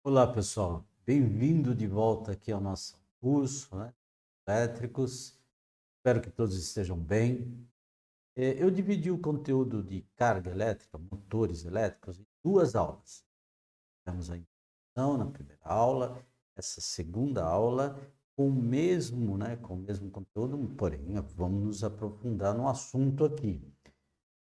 Olá, pessoal. Bem-vindo de volta aqui ao nosso curso, né, elétricos. Espero que todos estejam bem. Eu dividi o conteúdo de carga elétrica, motores elétricos, em duas aulas. Temos a introdução na primeira aula, essa segunda aula com o mesmo conteúdo, porém, vamos nos aprofundar no assunto aqui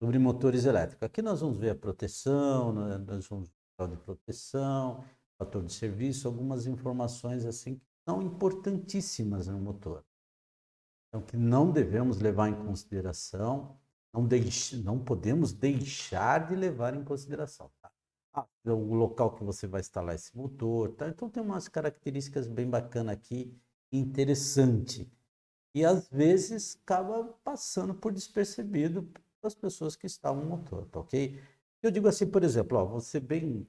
sobre motores elétricos. Aqui nós vamos ver a proteção, né? Nós vamos ver o grau de proteção, fator de serviço, algumas informações assim que são importantíssimas no motor. Então, que não devemos levar em consideração, não podemos deixar de levar em consideração. Tá? O local que você vai instalar esse motor, tá? Então tem umas características bem bacanas aqui, interessante. E às vezes acaba passando por despercebido para as pessoas que estavam no motor, tá ok? Eu digo assim, por exemplo, ó, vou ser bem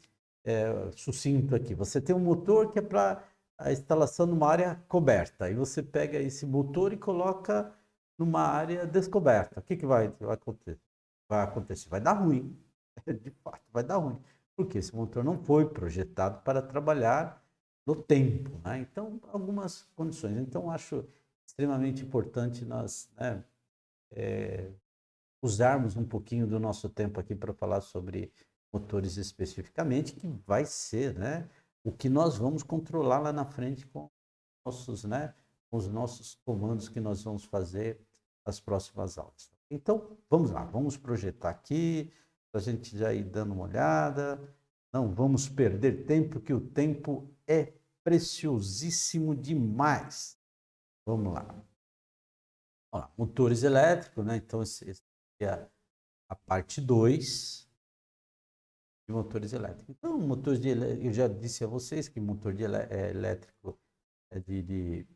sucinto aqui. Você tem um motor que é para a instalação numa área coberta, e você pega esse motor e coloca numa área descoberta. O que vai acontecer? Vai acontecer? Vai dar ruim. De fato, vai dar ruim. Porque esse motor não foi projetado para trabalhar no tempo, né? Então, algumas condições. Então, acho extremamente importante nós, né, usarmos um pouquinho do nosso tempo aqui para falar sobre motores especificamente, que vai ser, né, o que nós vamos controlar lá na frente com nossos, né, com os nossos comandos que nós vamos fazer nas próximas aulas. Então, vamos lá, vamos projetar aqui, para a gente já ir dando uma olhada. Não vamos perder tempo, que o tempo é preciosíssimo demais. Vamos lá. Ó, motores elétricos, né? Então, esse é a parte 2 de motores elétricos. Então, eu já disse a vocês que motor elétrico é deixa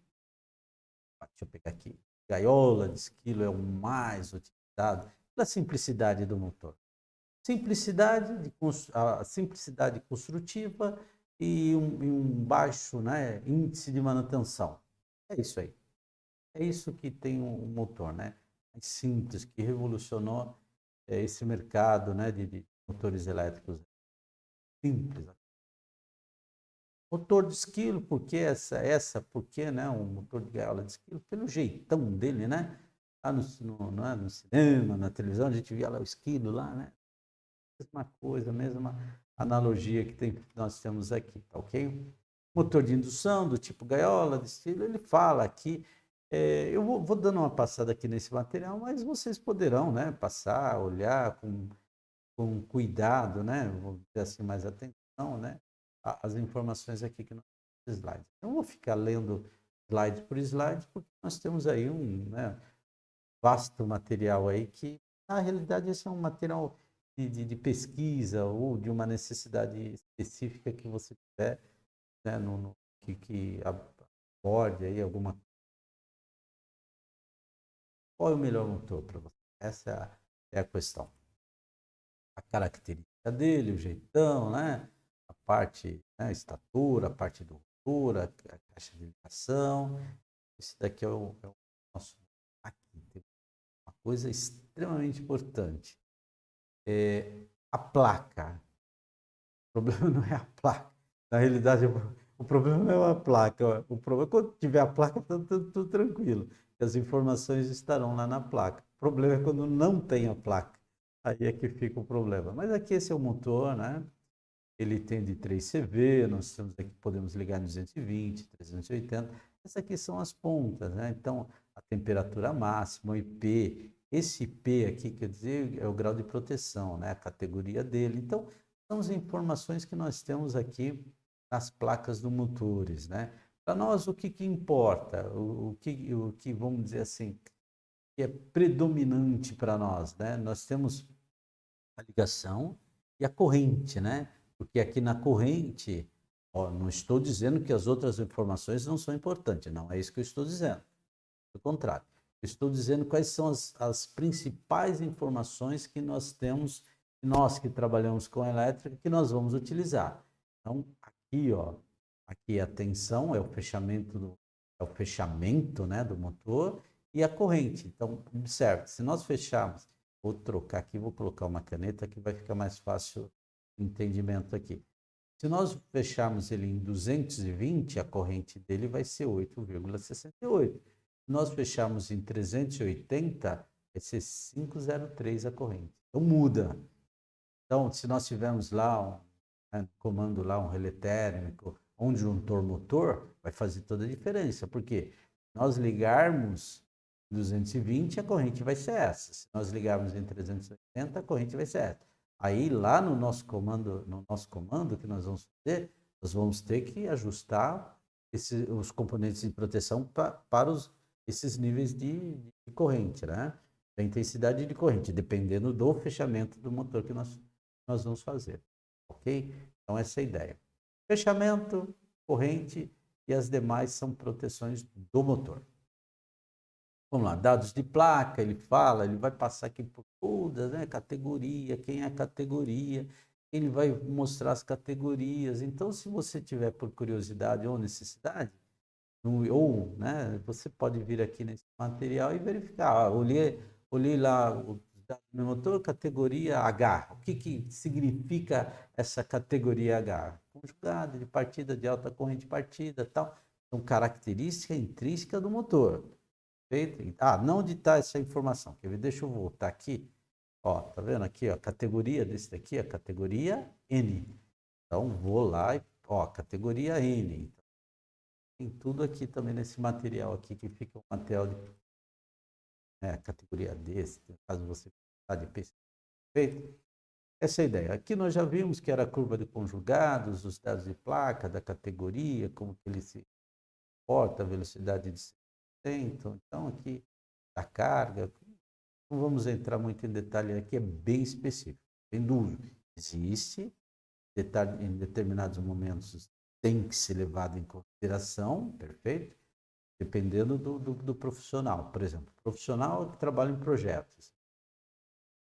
eu pegar aqui, gaiola de esquilo é o mais utilizado pela simplicidade do motor. A simplicidade construtiva e um baixo, né, índice de manutenção. É isso aí. É isso que tem um motor, né? Mais simples, que revolucionou esse mercado, né, de motores elétricos simples. Motor de esquilo, por que por que, né, um motor de gaiola de esquilo? Pelo jeitão dele, né? Lá no cinema, na televisão, a gente via lá o esquilo lá, né? Mesma coisa, mesma analogia nós temos aqui, tá ok? Motor de indução do tipo gaiola de esquilo, ele fala aqui. Eu vou dando uma passada aqui nesse material, mas vocês poderão, né, passar, olhar com cuidado, né, vou dizer assim, mais atenção, né, as informações aqui que nós temos no slide. Eu não vou ficar lendo slide por slide, porque nós temos aí um, né, vasto material aí que, na realidade, esse é um material de pesquisa ou de uma necessidade específica que você tiver, né, que aborde aí alguma. Qual é o melhor motor para você? Essa é a questão. A característica dele, o jeitão, né? A parte, né, a estatura, a parte do altura, a caixa de ligação. Esse daqui é o nosso. Aqui tem uma coisa extremamente importante. A placa. O problema não é a placa. Na realidade, o problema não é a placa. O problema, quando tiver a placa, está tudo tranquilo. As informações estarão lá na placa. O problema é quando não tem a placa. Aí é que fica o problema. Mas aqui esse é o motor, né? Ele tem de 3 CV, nós temos aqui, podemos ligar em 220, 380. Essas aqui são as pontas, né? Então, a temperatura máxima, o IP. Esse IP aqui, quer dizer, é o grau de proteção, né? A categoria dele. Então, são as informações que nós temos aqui nas placas dos motores, né? Para nós, o que importa? O que, vamos dizer assim, que é predominante para nós, né? Nós temos a ligação e a corrente, né? Porque aqui na corrente, ó, não estou dizendo que as outras informações não são importantes, não é isso que eu estou dizendo. Pelo contrário, eu estou dizendo quais são as principais informações que nós temos, nós que trabalhamos com elétrica, que nós vamos utilizar. Então, aqui, ó, aqui a tensão é o fechamento, né, do motor e a corrente. Então, observe, se nós fecharmos, vou trocar aqui, vou colocar uma caneta que vai ficar mais fácil o entendimento aqui. Se nós fecharmos ele em 220, a corrente dele vai ser 8,68. Se nós fecharmos em 380, vai ser 503 a corrente. Então muda. Então, se nós tivermos lá um comando lá, um relé térmico, um disjuntor motor, vai fazer toda a diferença. Por quê? Se nós ligarmos 220, a corrente vai ser essa. Se nós ligarmos em 380, a corrente vai ser essa. Aí lá no nosso comando que nós vamos fazer, nós vamos ter que ajustar os componentes de proteção para esses níveis de corrente, né? Da intensidade de corrente, dependendo do fechamento do motor que nós vamos fazer, ok? Então essa é a ideia. Fechamento, corrente e as demais são proteções do motor. Vamos lá, dados de placa, ele vai passar aqui por todas, né? Categoria, quem é a categoria, ele vai mostrar as categorias. Então, se você tiver por curiosidade ou necessidade, ou, né, você pode vir aqui nesse material e verificar. Olhei lá o dado do meu motor, categoria H. O que significa essa categoria H? Conjugado de partida de alta corrente de partida, tal. São características intrínsecas do motor. Perfeito? Não ditar essa informação. Quer ver? Deixa eu voltar aqui. Ó, tá vendo aqui, ó, a categoria desse daqui, a categoria N. Então, vou lá e, ó, categoria N. Tem tudo aqui também nesse material aqui, que fica o material de categoria D, caso você está de pesquisa. Perfeito? Essa é a ideia. Aqui nós já vimos que era a curva de conjugados, os dados de placa, da categoria, como que ele se comporta, a velocidade de 100%. Então, aqui, a carga. Não vamos entrar muito em detalhe aqui, é bem específico, bem duro. Existe, em determinados momentos tem que ser levado em consideração, perfeito? Dependendo do profissional. Por exemplo, profissional que trabalha em projetos.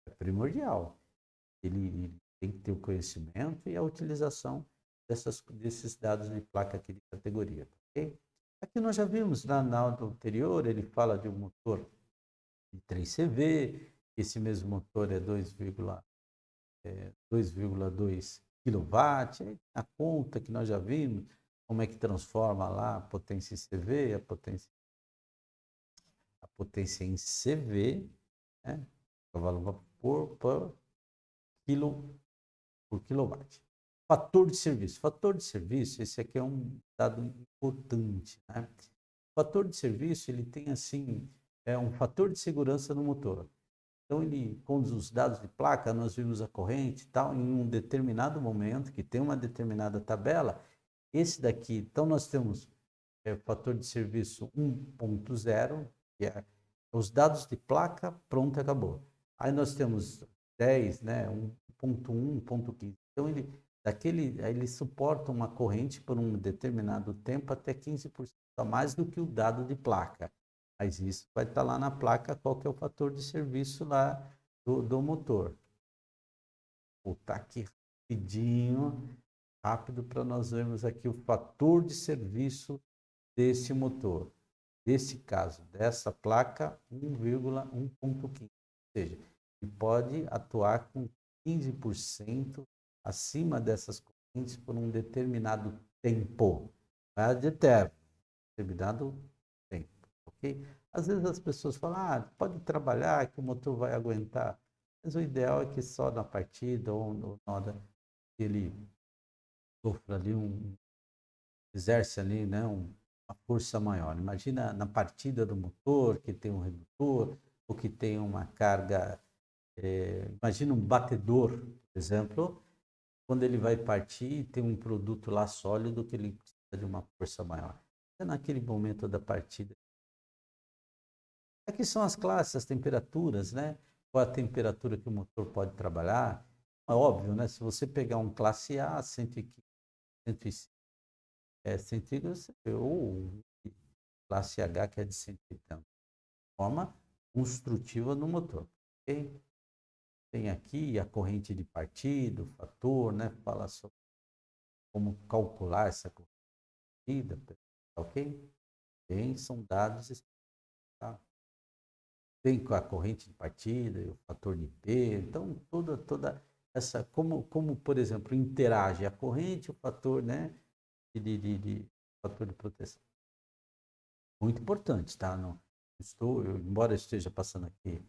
É primordial. Ele tem que ter o conhecimento e a utilização desses dados de placa aqui de categoria. Okay? Aqui nós já vimos, na aula anterior, ele fala de um motor de 3CV, esse mesmo motor é 2,2 kW, a conta que nós já vimos, como é que transforma lá a potência em CV, a potência em CV, né? Cavalo por quilowatt. Fator de serviço. Fator de serviço, esse aqui é um dado importante, né? O fator de serviço, ele tem assim, um fator de segurança no motor. Então, ele, com os dados de placa, nós vimos a corrente e tal, em um determinado momento, que tem uma determinada tabela, esse daqui, então nós temos fator de serviço 1.0, que é os dados de placa, pronto, acabou. Aí nós temos 10, né, 1.1, 1.15. Então, ele suporta uma corrente por um determinado tempo até 15% a mais do que o dado de placa. Mas isso vai estar lá na placa qual que é o fator de serviço lá do motor. Vou botar aqui rapidinho, rápido, para nós vermos aqui o fator de serviço desse motor. Nesse caso, dessa placa, 1,1.15. Ou seja, ele pode atuar com 15% acima dessas correntes por um determinado tempo. Não é de eterno, determinado tempo, ok? Às vezes as pessoas falam, pode trabalhar que o motor vai aguentar. Mas o ideal é que só na partida ou na hora que ele sofra ali exerce ali, né, uma força maior. Imagina na partida do motor, que tem um redutor, ou que tem uma carga, imagina um batedor, por exemplo, quando ele vai partir, tem um produto lá sólido que ele precisa de uma força maior. É naquele momento da partida. Aqui são as classes, as temperaturas, né? Qual a temperatura que o motor pode trabalhar. É óbvio, né? Se você pegar um classe A, 115, 105, centígrados, ou classe H, que é de 180, forma construtiva no motor. Okay? Tem aqui a corrente de partido, o fator, né? Fala sobre como calcular essa corrida, ok? Tem, são dados, tá? Tem a corrente de partida, o fator de P, então toda como, por exemplo, interage a corrente, o fator, né, fator de proteção. Muito importante, tá? Não embora eu esteja passando aqui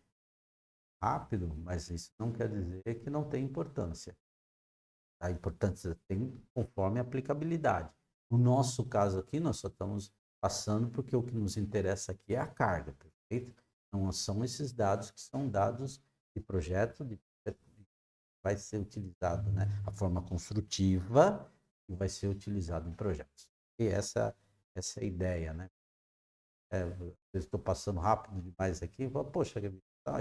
rápido, mas isso não quer dizer que não tem importância. A importância tem conforme a aplicabilidade. No nosso caso aqui, nós só estamos passando porque o que nos interessa aqui é a carga, perfeito? Não são esses dados que são dados de projeto, vai ser utilizado, né? A forma construtiva que vai ser utilizado em projetos. E essa é a ideia, né? Eu estou passando rápido demais aqui, falo, poxa,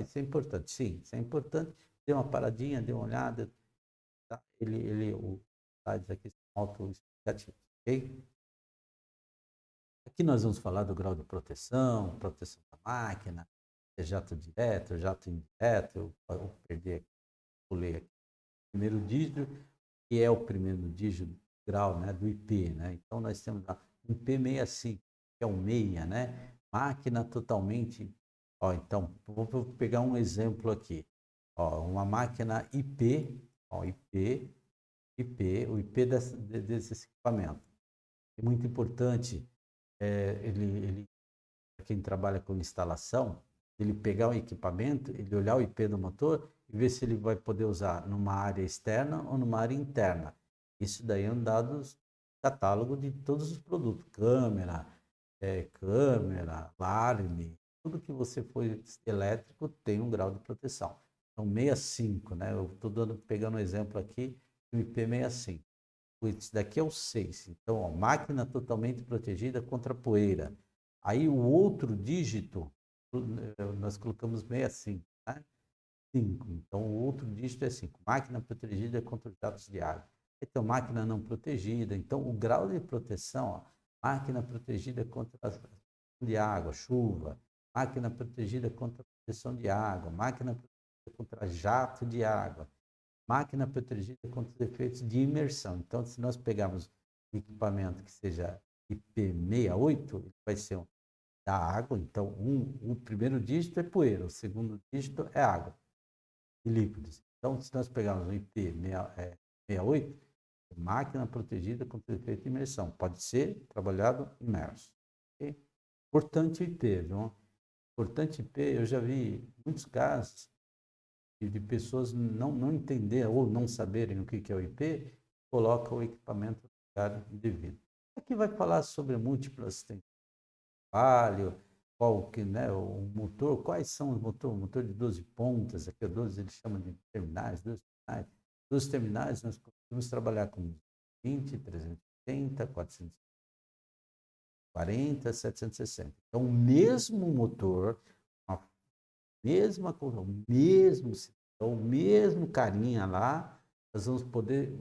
isso é importante. Sim, isso é importante. Dê uma paradinha, dê uma olhada. Tá? Os slides aqui são autoexplicativos, ok? Aqui nós vamos falar do grau de proteção, proteção da máquina, jato direto, jato indireto. Eu perdi aqui, pulei aqui. Primeiro dígito, que é o primeiro dígito grau, né, do IP, né? Então nós temos lá um P65, que é o 6, né? Máquina totalmente, ó, então vou pegar um exemplo aqui. Ó, uma máquina IP, ó, o IP desse equipamento. É muito importante, para quem trabalha com instalação, ele pegar o equipamento, ele olhar o IP do motor e ver se ele vai poder usar numa área externa ou numa área interna. Isso daí é um dado catálogo de todos os produtos, câmera, alarme, tudo que você for elétrico tem um grau de proteção. Então, 65, né? Eu estou pegando um exemplo aqui, o IP65. Esse daqui é o 6. Então, ó, máquina totalmente protegida contra poeira. Aí o outro dígito, nós colocamos 65, né? 5. Então, o outro dígito é 5. Máquina protegida contra os jatos de água. Então, máquina não protegida. Então, o grau de proteção, ó, máquina protegida contra a de água, chuva. Máquina protegida contra a proteção de água. Máquina protegida contra jato de água. Máquina protegida contra os efeitos de imersão. Então, se nós pegarmos um equipamento que seja IP68, ele vai ser da água. Então, o primeiro dígito é poeira, o segundo dígito é água e líquidos. Então, se nós pegarmos um IP68, máquina protegida contra o efeito de imersão. Pode ser trabalhado imerso. Okay? Importante IP, viu? Importante IP, eu já vi muitos casos de pessoas não entender ou não saberem o que é o IP, coloca o equipamento no lugar indevido. Aqui vai falar sobre múltiplas trabalho, qual que, né, o motor, quais são os motores, o motor de 12 pontas, aqui 12 eles chamam de terminais, 12 terminais. 12 terminais nós conseguimos trabalhar com 20, 380, 440, 760. Então, o mesmo motor, a mesma coisa, o mesmo carinha lá, nós vamos poder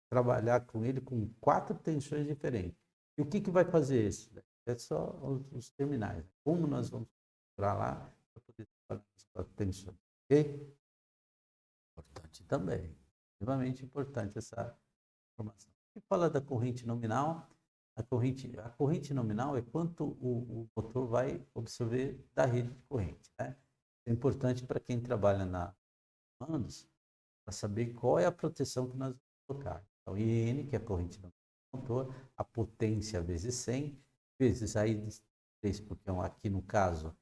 trabalhar com ele com 4 tensões diferentes. E o que vai fazer isso? É só os terminais. Como nós vamos para lá para poder trabalhar com as 4 tensões. Ok? Importante também. Extremamente importante essa informação. E fala da corrente nominal. A corrente nominal é quanto o motor vai absorver da rede de corrente, né? É importante para quem trabalha na comandos, para saber qual é a proteção que nós vamos colocar. Então, IN, que é a corrente do motor, a potência vezes 100, vezes aí 3, porque aqui no caso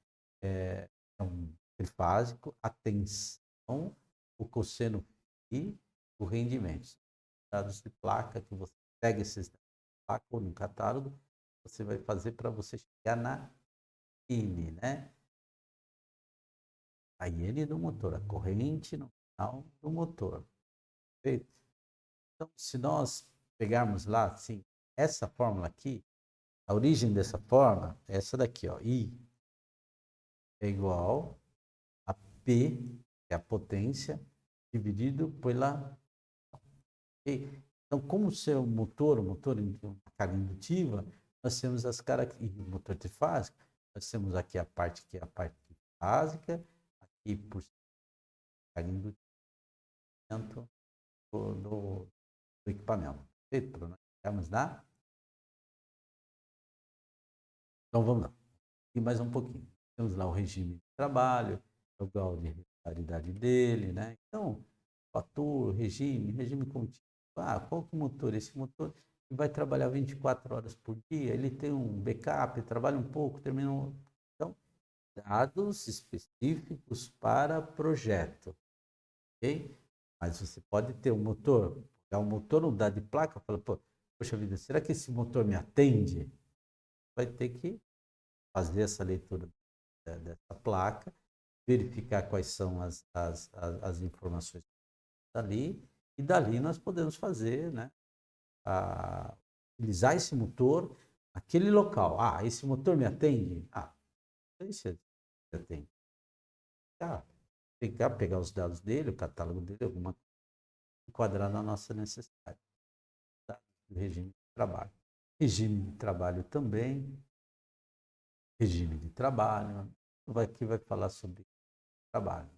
é um trifásico, a tensão, o cosseno e o rendimento. Dados de placa que você pega esses dados de placa ou no catálogo, você vai fazer para você chegar na IN, né? A IN do motor, a corrente nominal do motor. Perfeito? Então, se nós pegarmos lá, assim, essa fórmula aqui, a origem dessa fórmula é essa daqui, ó. I é igual a P, que é a potência, dividido pela... Okay? Então, como ser o motor uma carga indutiva, nós temos as características, motor trifásico, nós temos aqui a parte que é a parte básica, aqui por carga indutiva do equipamento. Perfeito? Para nós chegarmos na... Então, vamos lá. E mais um pouquinho. Temos lá o regime de trabalho, o grau de regularidade dele, né? Então, fator, regime contínuo. Ah, qual que é o motor? Esse motor vai trabalhar 24 horas por dia, ele tem um backup, trabalha um pouco, termina um... Então, dados específicos para projeto, ok? Mas você pode ter um motor, pegar um motor, um dado de placa, fala, pô, poxa vida, será que esse motor me atende? Vai ter que fazer essa leitura dessa placa, verificar quais são as informações ali, e dali nós podemos fazer, né, utilizar esse motor naquele local. Ah, esse motor me atende? Ah, não sei se atende. Ah, pegar os dados dele, o catálogo dele, alguma coisa, enquadrar na nossa necessidade. Tá? Do regime de trabalho. Regime de trabalho também. Regime de trabalho. Aqui vai falar sobre trabalho.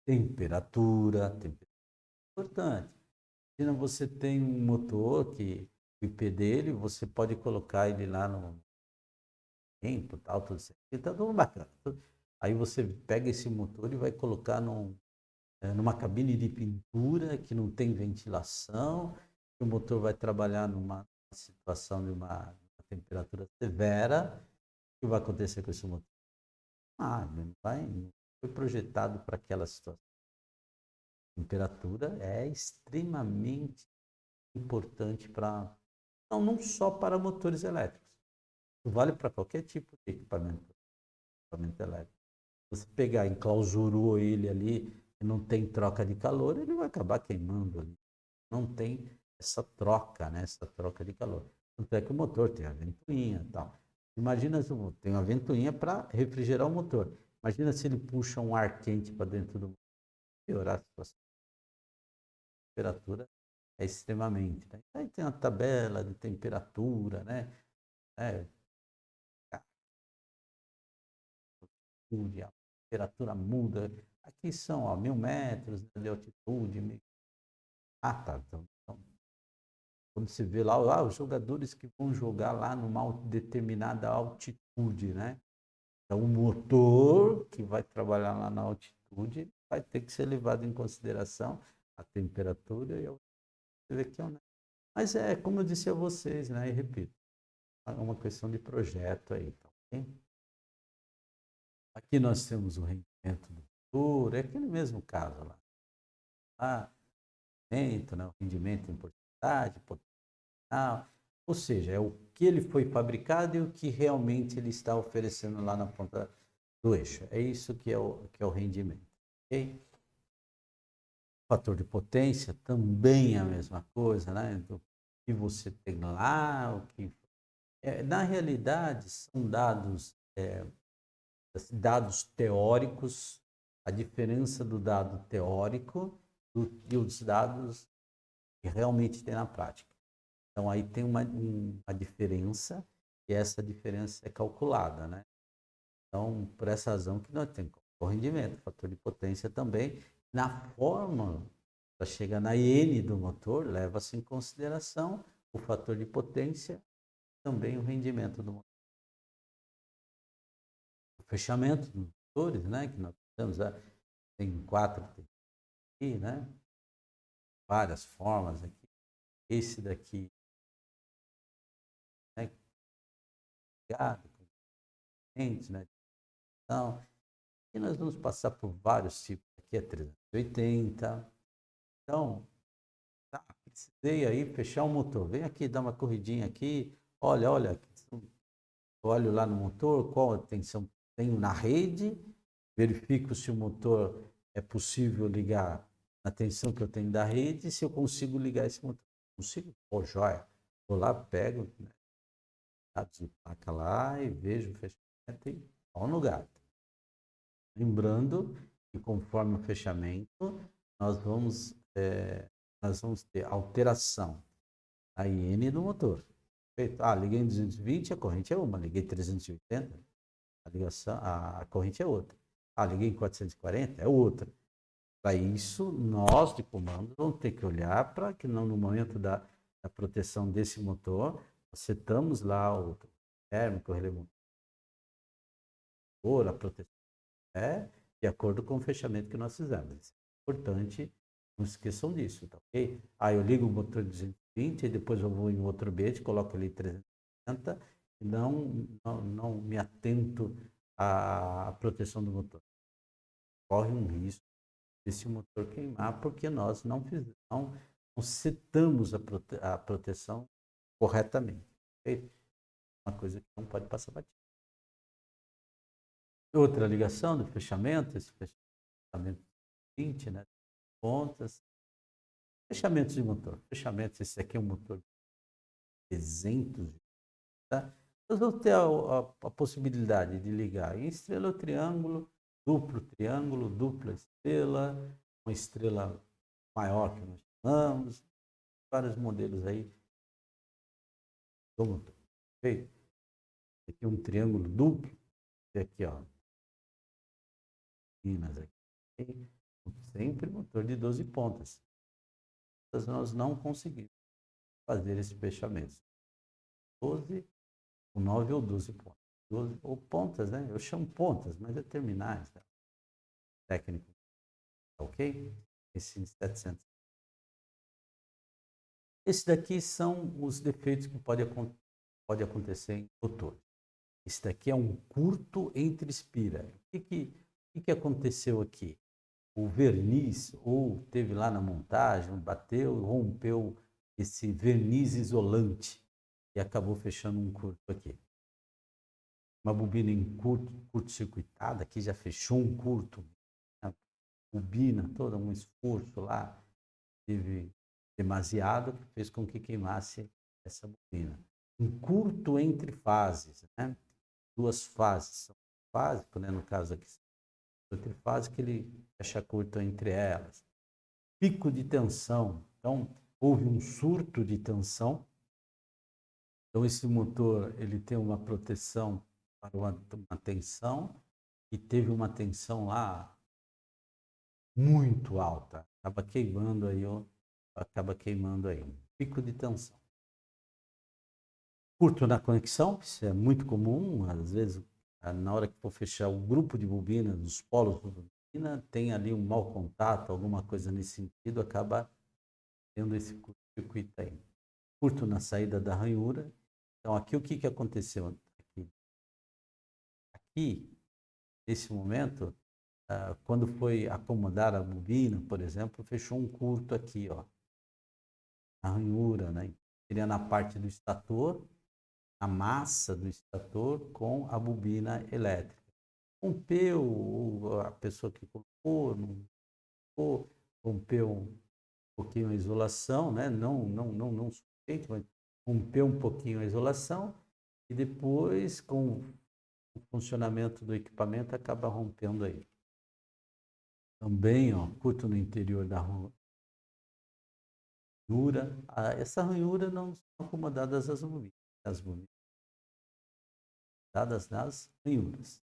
Temperatura é importante. Imagina você tem um motor que o IP dele, você pode colocar ele lá no tempo, tal, tudo certo. Está tudo bacana. Aí você pega esse motor e vai colocar numa cabine de pintura que não tem ventilação, que o motor vai trabalhar numa situação de uma temperatura severa. O que vai acontecer com esse motor? Ah, não foi projetado para aquela situação. A temperatura é extremamente importante para, não só para motores elétricos. Isso vale para qualquer tipo de equipamento elétrico. Você pegar, enclausurou ele ali e não tem troca de calor, ele vai acabar queimando ali. Não tem essa troca, né? Essa troca de calor. Tanto é que o motor tem a ventoinha e tal. Imagina se tem uma ventoinha para refrigerar o motor. Imagina se ele puxa um ar quente para dentro do motor, piorar a situação. A temperatura é extremamente. Né? Aí tem a tabela de temperatura, né? É, a temperatura muda. Aqui são 1.000 metros de altitude. Ah, tá. Então, quando você vê lá, os jogadores que vão jogar lá numa determinada altitude, né? Então, o motor que vai trabalhar lá na altitude vai ter que ser levado em consideração a temperatura e você vê que é, né? Mas é, como eu disse a vocês, né? E repito, é uma questão de projeto aí, tá ok? Aqui nós temos o rendimento do motor, é aquele mesmo caso lá. Ah, rendimento, né? O rendimento em porcentagem, potencial, ou seja, é o que ele foi fabricado e o que realmente ele está oferecendo lá na ponta do eixo. É isso que é o rendimento. Okay? O fator de potência também é a mesma coisa, né? Do que você tem lá, o que na realidade são dados teóricos, a diferença do dado teórico e os dados que realmente tem na prática. Então, aí tem uma diferença, e essa diferença é calculada, né? Então, por essa razão que nós temos o rendimento, fator de potência também, na fórmula, para chegar na N do motor, leva-se em consideração o fator de potência, também o rendimento do motor. O fechamento dos motores, né, que nós temos, tem 4 aqui, né? Várias formas aqui. Esse daqui, né, ligado, né? Então, e nós vamos passar por vários tipos. Aqui é 380. Então, tá, precisei aí fechar o motor. Vem aqui, dá uma corridinha aqui. Olha, olho lá no motor, qual a tensão tenho na rede, verifico se o motor é possível ligar na tensão que eu tenho da rede, se eu consigo ligar esse motor. Consigo? Pô, joia. Vou lá, pego, né, dados de placa lá e vejo o fechamento e pau no gato. Lembrando que conforme o fechamento, nós vamos, ter alteração a IN do motor. Perfeito? Ah, liguei em 220, a corrente é uma. Liguei em 380, a corrente é outra. Ah, liguei em 440, é outra. Para isso, nós de comando vamos ter que olhar para que não, no momento da proteção desse motor, setamos lá o térmico, o relé motor, a proteção de acordo com o fechamento que nós fizemos. É importante Não esqueçam disso, tá ok? Aí eu ligo o motor de 220 e depois eu vou em outro ambiente, coloco ali 360 e não me atento à proteção do motor. Corre um risco desse motor queimar porque nós não setamos a proteção corretamente. Okay? Uma coisa que não pode passar batido. Outra ligação do fechamento, esse fechamento 20, né? Pontas. Fechamentos de motor. Fechamentos, esse aqui é um motor de 300, tá? Nós vamos ter a possibilidade de ligar em estrela ou triângulo, dupla estrela, uma estrela maior que nós chamamos, vários modelos aí do motor. Okay? Aqui um triângulo duplo, e aqui, ó, aqui, sempre motor de 12 pontas. Nós não conseguimos fazer esse fechamento. 12, 9 ou 12 pontas. 12, ou pontas, né? Eu chamo pontas, mas é terminais. Tá? Técnico. Ok? Esse 700. Esses daqui são os defeitos que pode acontecer em motor. Esse daqui é um curto entre espira. O que aconteceu aqui? O verniz, ou teve lá na montagem, bateu, rompeu esse verniz isolante e acabou fechando um curto aqui. Uma bobina em curto-circuitada, aqui já fechou um curto, a bobina, todo um esforço lá, teve demasiado, que fez com que queimasse essa bobina. Um curto entre fases, né? Duas fases, básico, né? No caso aqui, entre fases que ele fecha curto entre elas. Pico de tensão, então houve um surto de tensão, então esse motor ele tem uma proteção para uma tensão e teve uma tensão lá muito alta, acaba queimando aí, pico de tensão. Curto na conexão, isso é muito comum, às vezes na hora que for fechar o grupo de bobinas, os polos de bobina, tem ali um mau contato, alguma coisa nesse sentido, acaba tendo esse curto-circuito aí. Curto na saída da ranhura. Então aqui o que aconteceu? Aqui nesse momento, quando foi acomodar a bobina, por exemplo, fechou um curto aqui, ó, na ranhura, né? Seria na parte do estator, a massa do estator com a bobina elétrica. Rompeu, a pessoa que colocou, não colocou, rompeu um pouquinho a isolação, né? Não suspeito, mas rompeu um pouquinho a isolação e depois, com o funcionamento do equipamento, acaba rompendo aí. Também, ó, curto no interior da ranhura. Essa ranhura não são acomodadas as bobinas, dadas nas ranhuras.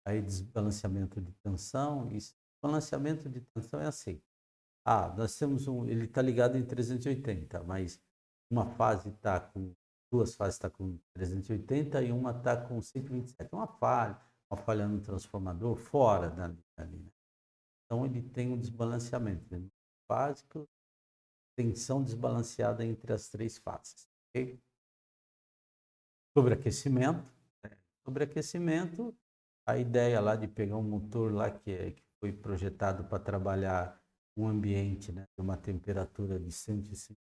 Aí desbalanceamento de tensão, isso. Balanceamento de tensão é assim. Nós temos ele está ligado em 380, mas uma fase está com, duas fases está com 380 e uma está com 127. Uma falha no transformador fora da linha. Então ele tem um desbalanceamento. Né? Básico, tensão desbalanceada entre as três fases. Okay? Sobreaquecimento. Sobreaquecimento, a ideia lá de pegar um motor lá que foi projetado para trabalhar um ambiente, né, de uma temperatura de 105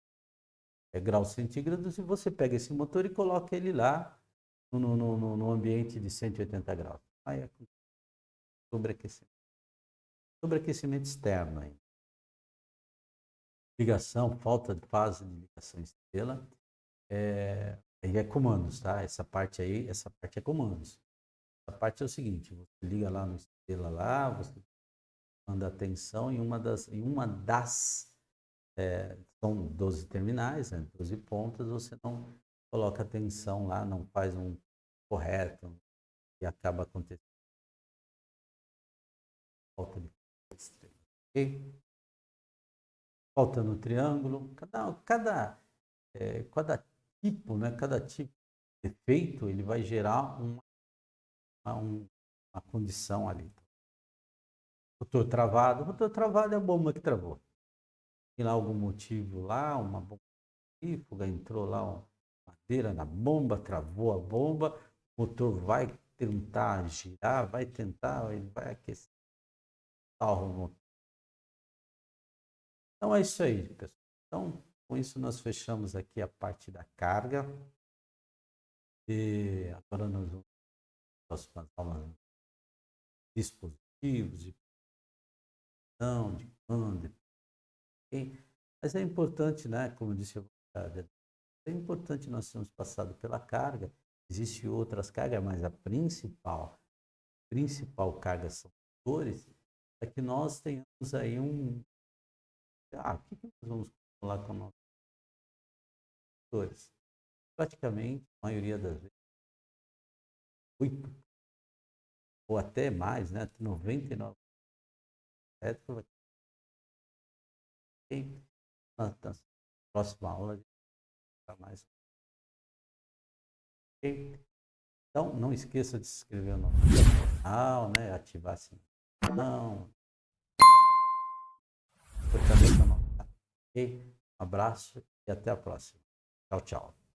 graus centígrados, e você pega esse motor e coloca ele lá no ambiente de 180 graus. Aí é sobreaquecimento. Sobreaquecimento externo aí. Ligação, falta de fase de ligação estrela. Aí é comandos, tá? Essa parte é comandos. A parte é o seguinte, você liga lá no estrela lá, você manda atenção em uma das são 12 terminais, né, 12 pontas, você não coloca atenção lá, não faz um correto e acaba acontecendo falta de estrela. Ok? Falta no triângulo, cada tipo de defeito, ele vai gerar uma condição ali. Motor travado. Motor travado é a bomba que travou. Tem lá algum motivo lá, uma bomba centrífuga, entrou lá uma madeira na bomba, travou a bomba, o motor vai tentar girar, vai tentar, ele vai aquecer o motor. Então é isso aí, pessoal. Então, com isso nós fechamos aqui a parte da carga. E agora nós vamos próximas aulas de dispositivos, de produção, de comando. Mas é importante, né? Como eu disse, é importante nós termos passado pela carga. Existem outras cargas, mas a principal carga são motores, é que nós tenhamos aí o que nós vamos falar com nossos motores? Praticamente, a maioria das vezes, 8 ou até mais, né? 99% vai ter na próxima aula de mais. Ok? Então, não esqueça de se inscrever no canal, né? Ativar a sinação, fortalecer o nosso canal. Ok? Um abraço e até a próxima. Tchau, tchau.